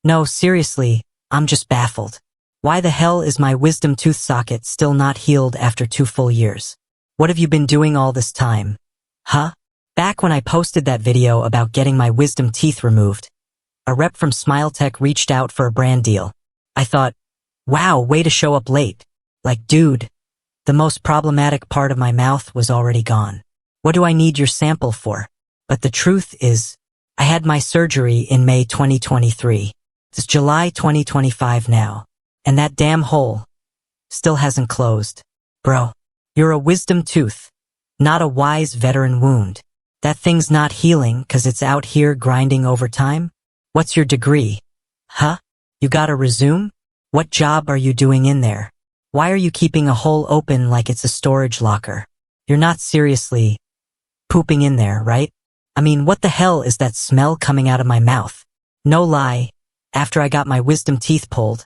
No, seriously, I'm just baffled. Why the hell is my wisdom tooth socket still not healed after 2 full years? What have you been doing all this time? Huh? Back when I posted that video about getting my wisdom teeth removed, a rep from SmileTech reached out for a brand deal. I thought, wow, way to show up late. Like, dude, the most problematic part of my mouth was already gone. What do I need your sample for? But the truth is, I had my surgery in May 2023. It's July 2025 now, and that damn hole still hasn't closed. Bro, you're a wisdom tooth, not a wise veteran wound. That thing's not healing 'cause it's out here grinding overtime? What's your degree? Huh? You gotta resume? What job are you doing in there? Why are you keeping a hole open like it's a storage locker? You're not seriously pooping in there, right? I mean, what the hell is that smell coming out of my mouth? No lie, after I got my wisdom teeth pulled,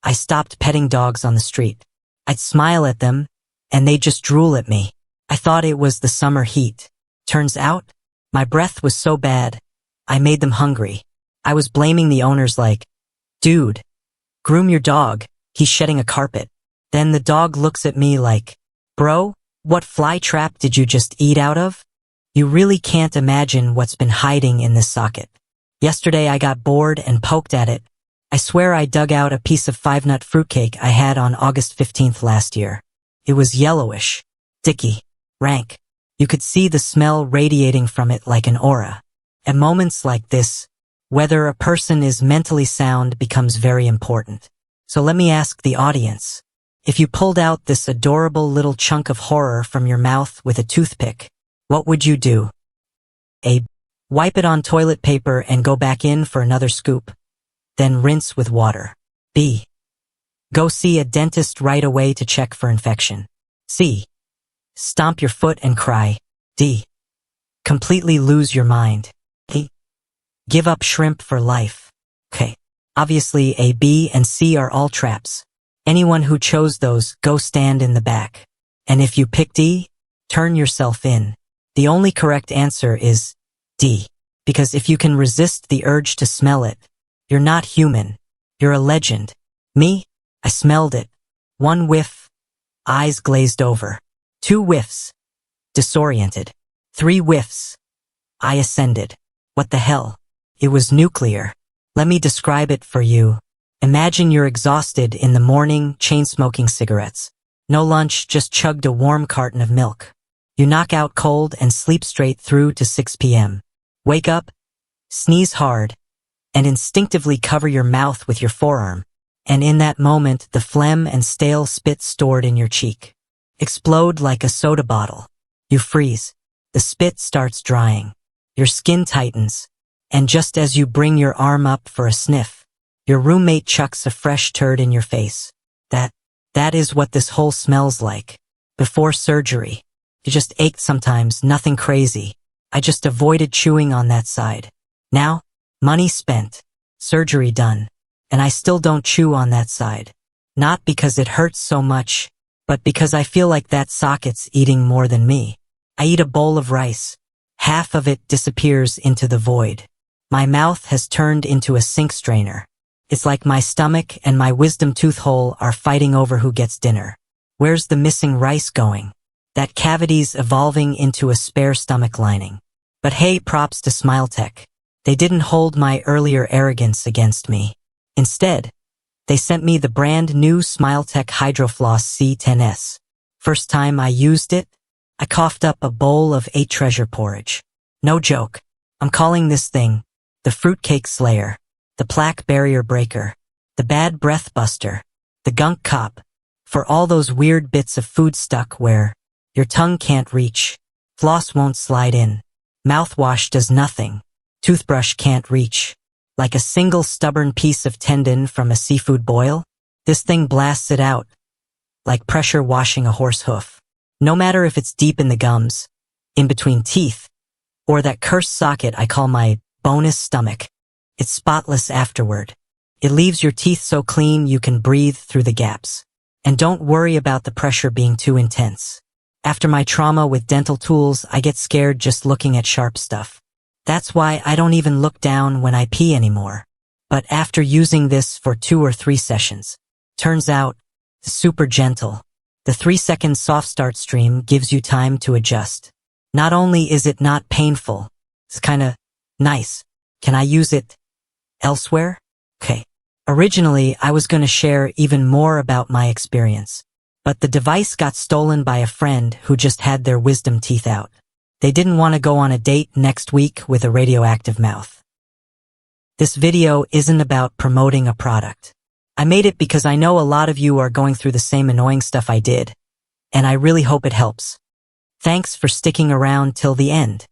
I stopped petting dogs on the street. I'd smile at them, and they'd just drool at me. I thought it was the summer heat. Turns out, my breath was so bad, I made them hungry. I was blaming the owners like, dude, groom your dog, he's shedding a carpet. Then the dog looks at me like, bro, what fly trap did you just eat out of? You really can't imagine what's been hiding in this socket. Yesterday I got bored and poked at it. I swear I dug out a piece of 5-nut fruitcake I had on August 15th last year. It was yellowish, sticky, rank. You could see the smell radiating from it like an aura. At moments like this, whether a person is mentally sound becomes very important. So let me ask the audience. If you pulled out this adorable little chunk of horror from your mouth with a toothpick, what would you do? A. Wipe it on toilet paper and go back in for another scoop. Then rinse with water. B. Go see a dentist right away to check for infection. C. Stomp your foot and cry. D. Completely lose your mind. E. Give up shrimp for life. Okay. Obviously A, B, and C are all traps. Anyone who chose those, go stand in the back. And if you pick D, turn yourself in. The only correct answer is D. Because if you can resist the urge to smell it, you're not human. You're a legend. Me? I smelled it. 1 whiff, eyes glazed over. 2 whiffs, disoriented. 3 whiffs, I ascended. What the hell? It was nuclear. Let me describe it for you. Imagine you're exhausted in the morning, chain-smoking cigarettes. No lunch, just chugged a warm carton of milk. You knock out cold and sleep straight through to 6 p.m. Wake up, sneeze hard, and instinctively cover your mouth with your forearm. And in that moment, the phlegm and stale spit stored in your cheek explode like a soda bottle. You freeze. The spit starts drying. Your skin tightens. And just as you bring your arm up for a sniff, your roommate chucks a fresh turd in your face. That is what this hole smells like. Before surgery. It just ached sometimes, nothing crazy. I just avoided chewing on that side. Now, money spent, surgery done, and I still don't chew on that side. Not because it hurts so much, but because I feel like that socket's eating more than me. I eat a bowl of rice. Half of it disappears into the void. My mouth has turned into a sink strainer. It's like my stomach and my wisdom tooth hole are fighting over who gets dinner. Where's the missing rice going? That cavity's evolving into a spare stomach lining. But hey, props to SmileTech. They didn't hold my earlier arrogance against me. Instead, they sent me the brand new SmileTech HydroFloss C10S. First time I used it, I coughed up a bowl of 8 treasure porridge. No joke. I'm calling this thing the fruitcake slayer, the plaque barrier breaker, the bad breath buster, the gunk cop, for all those weird bits of food stuck where your tongue can't reach, floss won't slide in, mouthwash does nothing, toothbrush can't reach. Like a single stubborn piece of tendon from a seafood boil, this thing blasts it out, like pressure washing a horse hoof. No matter if it's deep in the gums, in between teeth, or that cursed socket I call my bonus stomach, it's spotless afterward. It leaves your teeth so clean you can breathe through the gaps. And don't worry about the pressure being too intense. After my trauma with dental tools, I get scared just looking at sharp stuff. That's why I don't even look down when I pee anymore. But after using this for 2 or 3 sessions, turns out, super gentle. The 3-second soft start stream gives you time to adjust. Not only is it not painful, it's kinda nice. Can I use it elsewhere? Okay. Originally, I was gonna share even more about my experience, but the device got stolen by a friend who just had their wisdom teeth out. They didn't want to go on a date next week with a radioactive mouth. This video isn't about promoting a product. I made it because I know a lot of you are going through the same annoying stuff I did, and I really hope it helps. Thanks for sticking around till the end.